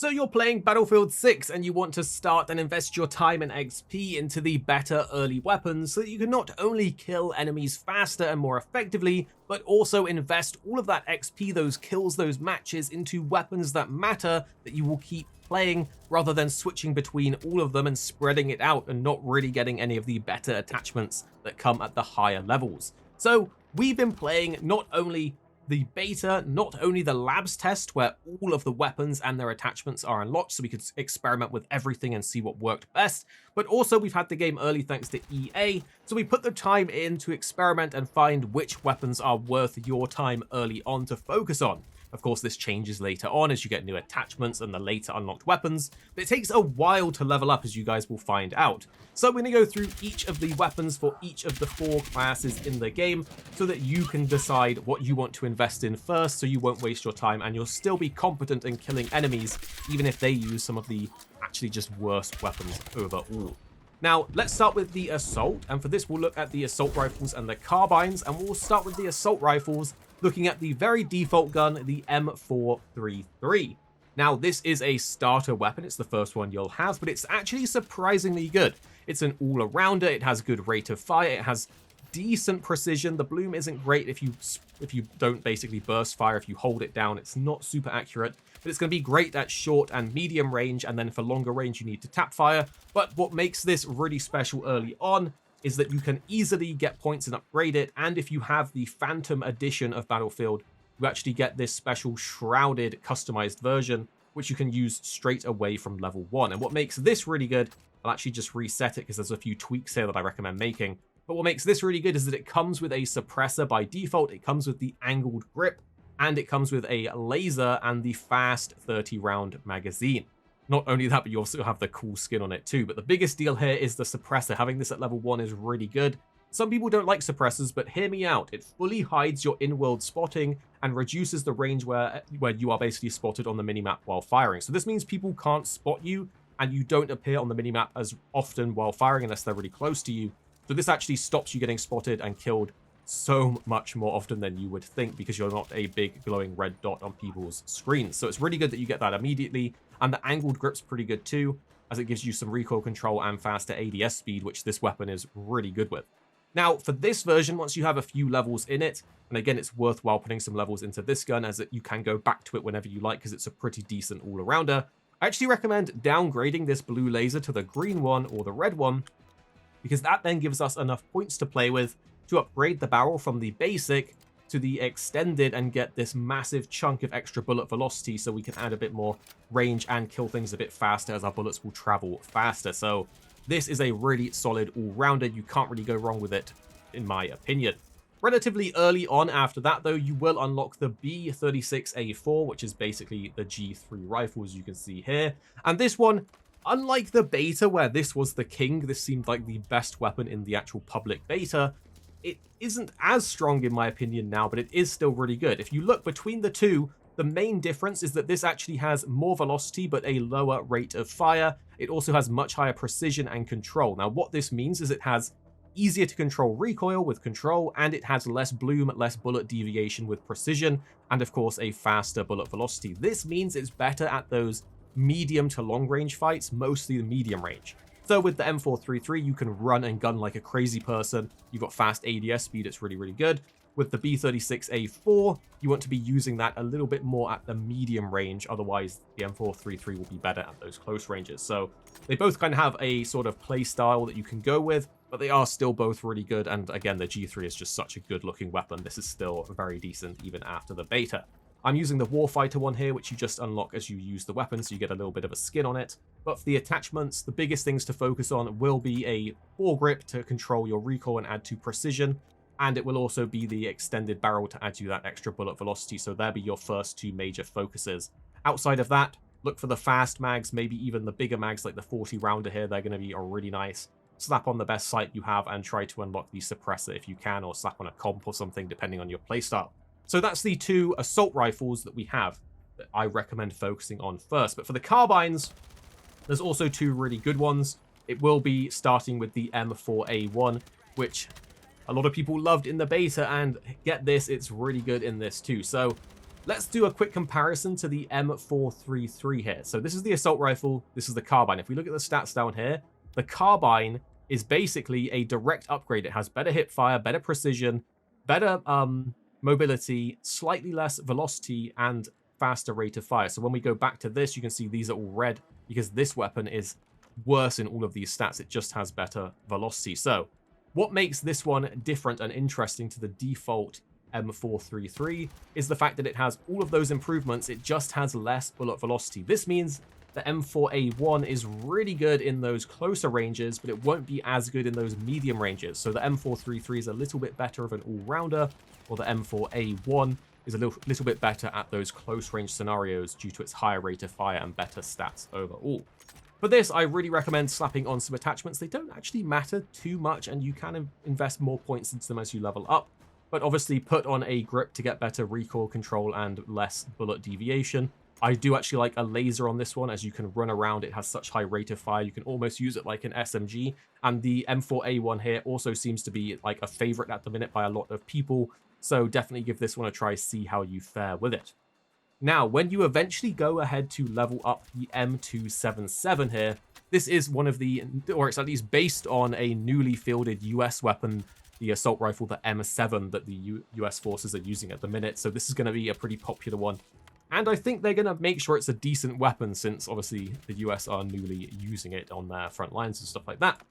So you're playing Battlefield 6 and you want to start and invest your time and XP into the better early weapons so that you can not only kill enemies faster and more effectively, but also invest all of that XP, those kills, those matches into weapons that matter that you will keep playing rather than switching between all of them and spreading it out and not really getting any of the better attachments that come at the higher levels. So we've been playing not only the beta, not only the labs test where all of the weapons and their attachments are unlocked so we could experiment with everything and see what worked best, but also we've had the game early thanks to EA, so we put the time in to experiment and find which weapons are worth your time early on to focus on. Of course, this changes later on as you get new attachments and the later unlocked weapons, but it takes a while to level up, as you guys will find out. So we're going to go through each of the weapons for each of the 4 classes in the game so that you can decide what you want to invest in first so you won't waste your time and you'll still be competent in killing enemies even if they use some of the actually just worst weapons overall. Now, let's start with the assault, and for this we'll look at the assault rifles and the carbines, and we'll start with the assault rifles, looking at the very default gun, the M433. Now, this is a starter weapon, it's the first one you'll have, but it's actually surprisingly good. It's an all-arounder, it has good rate of fire, it has decent precision. The bloom isn't great if you don't basically burst fire, if you hold it down, it's not super accurate, but it's going to be great at short and medium range, and then for longer range you need to tap fire. But what makes this really special early on is that you can easily get points and upgrade it, and if you have the Phantom edition of Battlefield, you actually get this special shrouded customized version, which you can use straight away from level 1. And what makes this really good, I'll actually just reset it because there's a few tweaks here that I recommend making, but what makes this really good is that it comes with a suppressor by default, it comes with the angled grip, and it comes with a laser and the fast 30-round magazine. Not only that, but you also have the cool skin on it too. But the biggest deal here is the suppressor. Having this at level 1 is really good. Some people don't like suppressors, but hear me out. It fully hides your in-world spotting and reduces the range where you are basically spotted on the minimap while firing. So this means people can't spot you, and you don't appear on the minimap as often while firing unless they're really close to you. So this actually stops you getting spotted and killed so much more often than you would think because you're not a big glowing red dot on people's screens. So it's really good that you get that immediately. And the angled grip's pretty good too, as it gives you some recoil control and faster ADS speed, which this weapon is really good with. Now, for this version, once you have a few levels in it, and again, it's worthwhile putting some levels into this gun as you can go back to it whenever you like because it's a pretty decent all-arounder, I actually recommend downgrading this blue laser to the green one or the red one, because that then gives us enough points to play with to upgrade the barrel from the basic to the extended and get this massive chunk of extra bullet velocity so we can add a bit more range and kill things a bit faster as our bullets will travel faster. So this is a really solid all-rounder. You can't really go wrong with it, in my opinion. Relatively early on after that, though, you will unlock the B36A4, which is basically the G3 rifle, as you can see here. And this one, unlike the beta, where this was the king, this seemed like the best weapon in the actual public beta, it isn't as strong in my opinion now, but it is still really good. If you look between the two, the main difference is that this actually has more velocity but a lower rate of fire. It also has much higher precision and control. Now what this means is it has easier to control recoil with control, and it has less bloom, less bullet deviation with precision, and of course a faster bullet velocity. This means it's better at those medium to long range fights, mostly the medium range. So with the M433, you can run and gun like a crazy person. You've got fast ADS speed, it's really, really good. With the B36A4, you want to be using that a little bit more at the medium range, otherwise the M433 will be better at those close ranges. So they both kind of have a sort of play style that you can go with, but they are still both really good, and again, the G3 is just such a good looking weapon. This is still very decent even after the beta. I'm using the Warfighter one here, which you just unlock as you use the weapon, so you get a little bit of a skin on it. But for the attachments, the biggest things to focus on will be a foregrip to control your recoil and add to precision, and it will also be the extended barrel to add you that extra bullet velocity, so they'll be your first 2 major focuses. Outside of that, look for the fast mags, maybe even the bigger mags like the 40 rounder here, they're going to be really nice. Slap on the best sight you have and try to unlock the suppressor if you can, or slap on a comp or something depending on your playstyle. So that's the 2 assault rifles that we have that I recommend focusing on first. But for the carbines, there's also 2 really good ones. It will be starting with the M4A1, which a lot of people loved in the beta, and get this, it's really good in this too. So Let's do a quick comparison to the M433 here. So this is the assault rifle, this is the carbine. If we look at the stats down here, the carbine is basically a direct upgrade. It has better hip fire, better precision, better mobility, slightly less velocity, and faster rate of fire. So when we go back to this, you can see these are all red because this weapon is worse in all of these stats. It just has better velocity. So what makes this one different and interesting to the default M433 is the fact that it has all of those improvements. It just has less bullet velocity. This means the M4A1 is really good in those closer ranges, but it won't be as good in those medium ranges. So the M433 is a little bit better of an all-rounder, or the M4A1 is a little bit better at those close range scenarios due to its higher rate of fire and better stats overall. For this, I really recommend slapping on some attachments. They don't actually matter too much, and you can invest more points into them as you level up. But obviously put on a grip to get better recoil control and less bullet deviation. I do actually like a laser on this one, as you can run around. It has such high rate of fire. You can almost use it like an SMG. And the M4A1 here also seems to be like a favorite at the minute by a lot of people. So definitely give this one a try, see how you fare with it. Now, when you eventually go ahead to level up the M277 here, this is one of the, or it's at least based on a newly fielded US weapon, the assault rifle, the M7, that the US forces are using at the minute. So this is going to be a pretty popular one. And I think they're going to make sure it's a decent weapon, since obviously the US are newly using it on their front lines and stuff like that.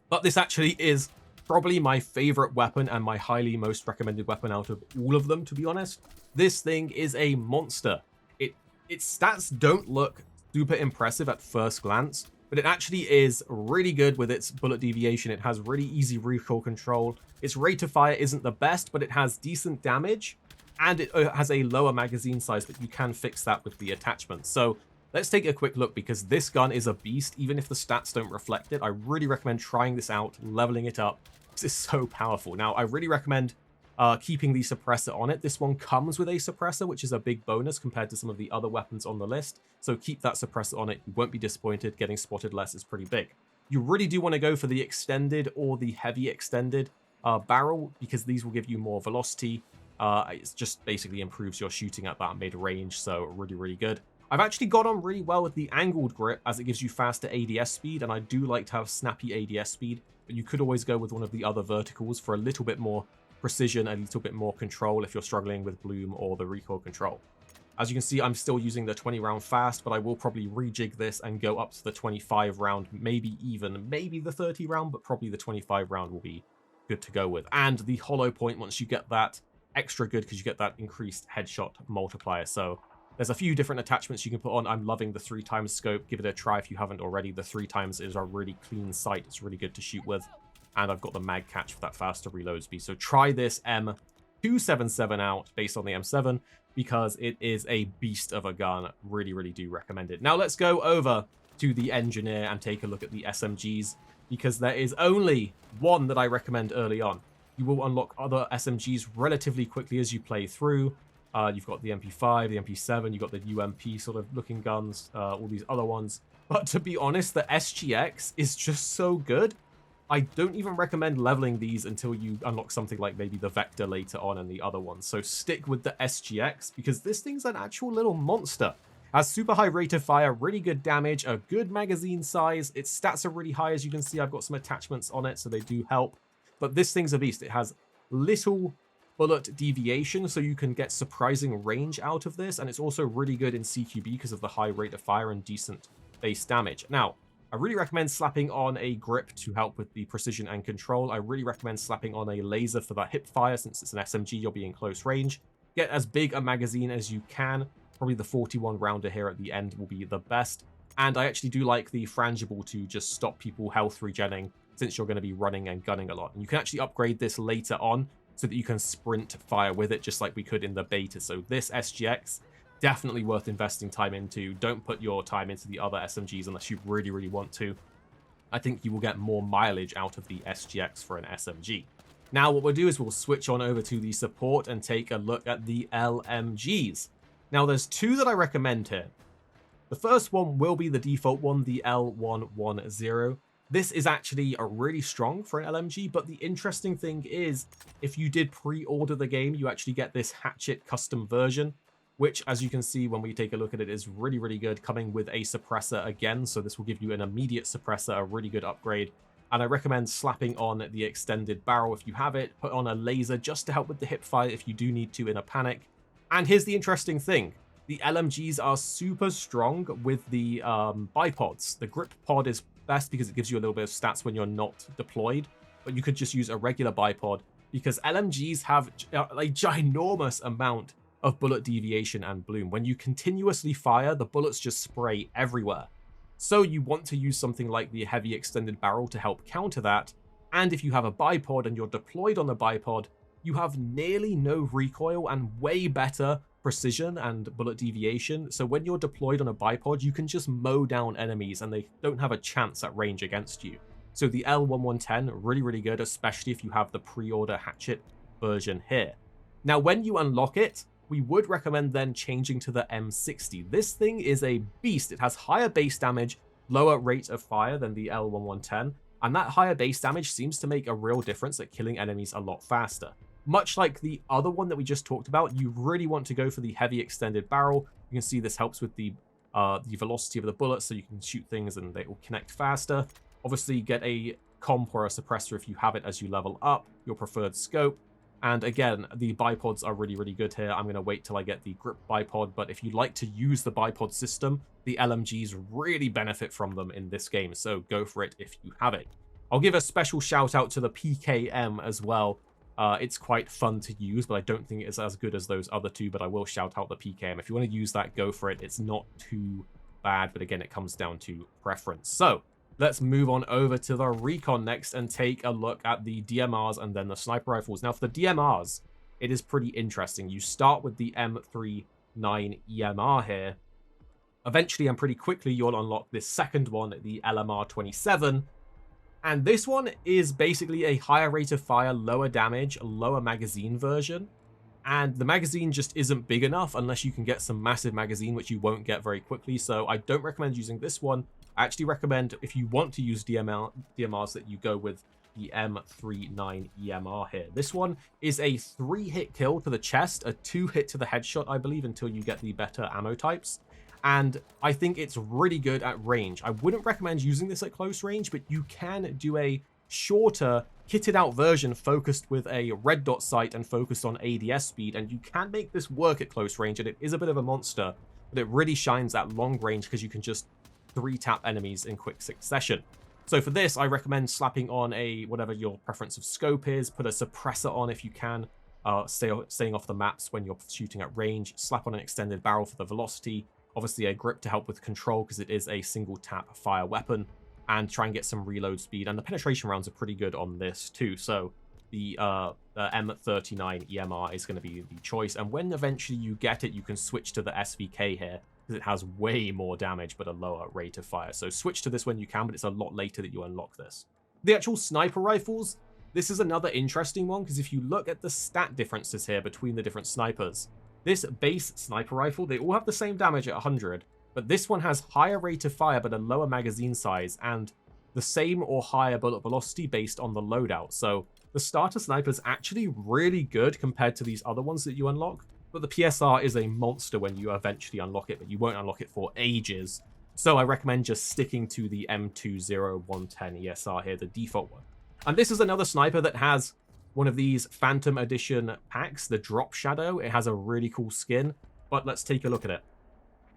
But this actually is probably my favorite weapon and my highly most recommended weapon out of all of them, to be honest. This thing is a monster. Its stats don't look super impressive at first glance, but it actually is really good with its bullet deviation. It has really easy recoil control. Its rate of fire isn't the best, but it has decent damage, and it has a lower magazine size, but you can fix that with the attachments. So let's take a quick look, because this gun is a beast, even if the stats don't reflect it. I really recommend trying this out, leveling it up. This is so powerful. Now, I really recommend keeping the suppressor on it. This one comes with a suppressor, which is a big bonus compared to some of the other weapons on the list. So keep that suppressor on it. You won't be disappointed. Getting spotted less is pretty big. You really do want to go for the extended or the heavy extended barrel, because these will give you more velocity. It just basically improves your shooting at that mid-range, so really, really good. I've actually got on really well with the angled grip, as it gives you faster ADS speed, and I do like to have snappy ADS speed, but you could always go with one of the other verticals for a little bit more precision, a little bit more control if you're struggling with bloom or the recoil control. As you can see, I'm still using the 20 round fast, but I will probably rejig this and go up to the 25 round, maybe the 30 round, but probably the 25 round will be good to go with. And the hollow point, once you get that, extra good, because you get that increased headshot multiplier. So there's a few different attachments you can put on. I'm loving the 3x scope. Give it a try if you haven't already. The 3x is a really clean sight. It's really good to shoot with. And I've got the mag catch for that faster reload speed. So try this M277 out based on the M7, because it is a beast of a gun. Really, really do recommend it. Now let's go over to the engineer and take a look at the SMGs, because there is only one that I recommend early on. You will unlock other SMGs relatively quickly as you play through. You've got the MP5, the MP7, you've got the UMP sort of looking guns, all these other ones. But to be honest, the SGX is just so good. I don't even recommend leveling these until you unlock something like maybe the Vector later on and the other ones. So stick with the SGX, because this thing's an actual little monster. Has super high rate of fire, really good damage, a good magazine size. Its stats are really high, as you can see. I've got some attachments on it, so they do help. But this thing's a beast. It has little bullet deviation, so you can get surprising range out of this. And it's also really good in CQB because of the high rate of fire and decent base damage. Now, I really recommend slapping on a grip to help with the precision and control. I really recommend slapping on a laser for that hip fire, since it's an SMG, you'll be in close range. Get as big a magazine as you can. Probably the 41 rounder here at the end will be the best. And I actually do like the frangible to just stop people health regenning, since you're going to be running and gunning a lot. And you can actually upgrade this later on so that you can sprint fire with it, just like we could in the beta. So this SGX, definitely worth investing time into. Don't put your time into the other SMGs unless you really, really want to. I think you will get more mileage out of the SGX for an SMG. Now what we'll do is we'll switch on over to the support and take a look at the LMGs. Now there's two that I recommend here. The first one will be the default one, the L110. This is actually a really strong for an LMG, but the interesting thing is, if you did pre-order the game, you actually get this hatchet custom version. which, as you can see when we take a look at it, is really, really good, coming with a suppressor again. So this will give you an immediate suppressor, a really good upgrade. And I recommend slapping on the extended barrel if you have it, put on a laser just to help with the hip fire if you do need to in a panic. And here's the interesting thing. The LMGs are super strong with the bipods. The grip pod is best because it gives you a little bit of stats when you're not deployed, but you could just use a regular bipod because LMGs have a ginormous amount of bullet deviation and bloom. When you continuously fire, the bullets just spray everywhere. So you want to use something like the heavy extended barrel to help counter that. And if you have a bipod and you're deployed on the bipod, you have nearly no recoil and way better precision and bullet deviation. So when you're deployed on a bipod, you can just mow down enemies and they don't have a chance at range against you. So the L1110, really, really good, especially if you have the pre-order hatchet version here. Now, when you unlock it, we would recommend then changing to the M60. This thing is a beast. It has higher base damage, lower rate of fire than the L1110, and that higher base damage seems to make a real difference at killing enemies a lot faster. Much like the other one that we just talked about, you really want to go for the heavy extended barrel. You can see this helps with the velocity of the bullets, so you can shoot things and they will connect faster. Obviously, get a comp or a suppressor if you have it as you level up, your preferred scope. And again, the bipods are really, really good here. I'm going to wait till I get the grip bipod, but if you'd like to use the bipod system, the LMGs really benefit from them in this game, so go for it if you have it. I'll give a special shout out to the PKM as well. It's quite fun to use, but I don't think it's as good as those other two, but I will shout out the PKM. If you want to use that, go for it. It's not too bad, but again, it comes down to preference. So let's move on over to the Recon next and take a look at the DMRs and then the sniper rifles. Now, for the DMRs, it is pretty interesting. You start with the M39 EMR here. Eventually, and pretty quickly, you'll unlock this second one, the LMR27. And this one is basically a higher rate of fire, lower damage, lower magazine version. And the magazine just isn't big enough unless you can get some massive magazine, which you won't get very quickly. So I don't recommend using this one. I actually recommend, if you want to use DMRs, that you go with the M39 EMR here. This one is a 3-hit kill to the chest, a 2-hit to the headshot, I believe, until you get the better ammo types. And I think it's really good at range. I wouldn't recommend using this at close range, but you can do a shorter, kitted out version focused with a red dot sight and focused on ADS speed, and you can make this work at close range, and it is a bit of a monster, but it really shines at long range because you can just 3-tap enemies in quick succession. So for this, I recommend slapping on a whatever your preference of scope is, put a suppressor on if you can, staying off the maps when you're shooting at range, slap on an extended barrel for the velocity, obviously a grip to help with control because it is a single tap fire weapon, and try and get some reload speed. And the penetration rounds are pretty good on this too. So the M39 EMR is going to be the choice. And when eventually you get it, you can switch to the SVK here because it has way more damage but a lower rate of fire. So switch to this when you can, but it's a lot later that you unlock this. The actual sniper rifles, this is another interesting one because if you look at the stat differences here between the different snipers, this base sniper rifle, they all have the same damage at 100, but this one has higher rate of fire but a lower magazine size and the same or higher bullet velocity based on the loadout. So the starter sniper is actually really good compared to these other ones that you unlock, but the PSR is a monster when you eventually unlock it, but you won't unlock it for ages. So I recommend just sticking to the M20110 ESR here, the default one. And this is another sniper that has one of these Phantom Edition packs, the Drop Shadow. It has a really cool skin, but let's take a look at it.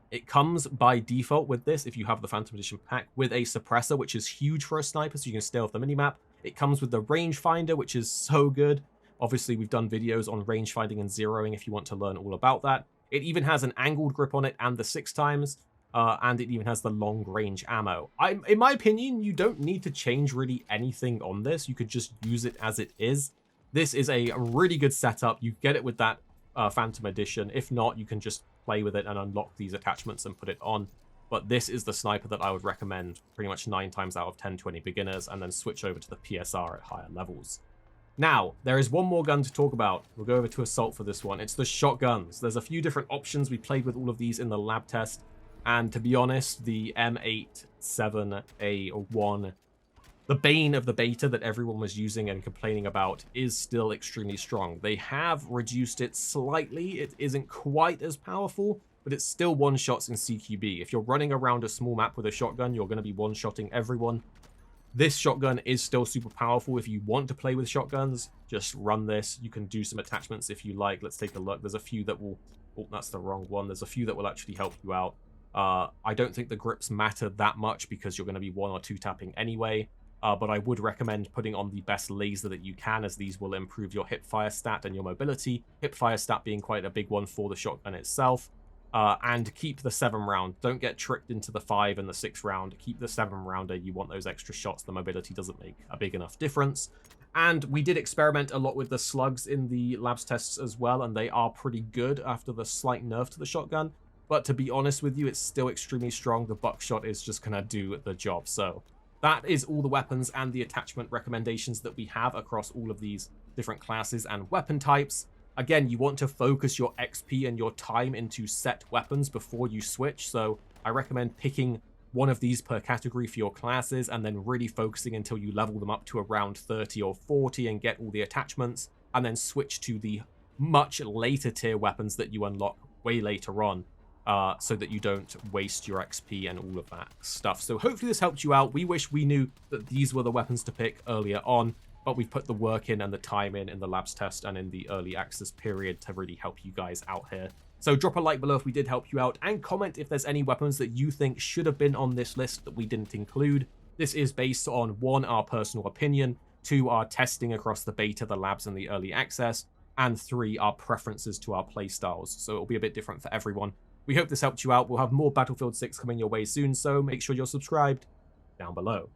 It comes by default with this, if you have the Phantom Edition pack, with a suppressor, which is huge for a sniper, so you can stay off the minimap. It comes with the rangefinder, which is so good. Obviously, we've done videos on rangefinding and zeroing if you want to learn all about that. It even has an angled grip on it and the 6x, and it even has the long range ammo. In my opinion, you don't need to change really anything on this. You could just use it as it is. This is a really good setup. You get it with that Phantom Edition. If not, you can just play with it and unlock these attachments and put it on. But this is the sniper that I would recommend pretty much 9 times out of 10 to any beginners, and then switch over to the PSR at higher levels. Now, there is one more gun to talk about. We'll go over to Assault for this one. It's the shotguns. There's a few different options. We played with all of these in the lab test. And to be honest, the M87A1, the bane of the beta that everyone was using and complaining about is still extremely strong. They have reduced it slightly. It isn't quite as powerful, but it's still one-shots in CQB. If you're running around a small map with a shotgun, you're going to be one-shotting everyone. This shotgun is still super powerful. If you want to play with shotguns, just run this. You can do some attachments if you like. Let's take a look. There's a few that will... Oh, that's the wrong one. There's a few that will actually help you out. I don't think the grips matter that much because you're going to be 1 or 2 tapping anyway. But I would recommend putting on the best laser that you can, as these will improve your hipfire stat and your mobility. Hipfire stat being quite a big one for the shotgun itself. And keep the 7 round. Don't get tricked into the 5 and the 6 round. Keep the 7 rounder. You want those extra shots. The mobility doesn't make a big enough difference. And we did experiment a lot with the slugs in the labs tests as well, and they are pretty good after the slight nerf to the shotgun. But to be honest with you, it's still extremely strong. The buckshot is just going to do the job. So that is all the weapons and the attachment recommendations that we have across all of these different classes and weapon types. Again, you want to focus your XP and your time into set weapons before you switch. So I recommend picking one of these per category for your classes and then really focusing until you level them up to around 30 or 40 and get all the attachments, and then switch to the much later tier weapons that you unlock way later on, so that you don't waste your XP and all of that stuff. So hopefully this helped you out. We wish we knew that these were the weapons to pick earlier on, but we've put the work in and the time in the labs test and in the early access period to really help you guys out here. So drop a like below if we did help you out, and comment if there's any weapons that you think should have been on this list that we didn't include. This is based on 1, our personal opinion, 2, our testing across the beta, the labs, and the early access, and 3, our preferences to our playstyles. So it'll be a bit different for everyone. We hope this helped you out. We'll have more Battlefield 6 coming your way soon, so make sure you're subscribed down below.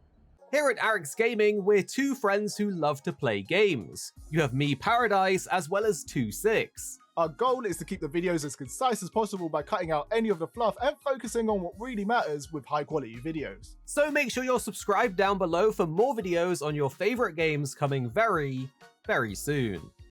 Here at Arix Gaming, we're 2 friends who love to play games. You have me, Paradise, as well as 26. Our goal is to keep the videos as concise as possible by cutting out any of the fluff and focusing on what really matters with high quality videos. So make sure you're subscribed down below for more videos on your favorite games coming very, very soon.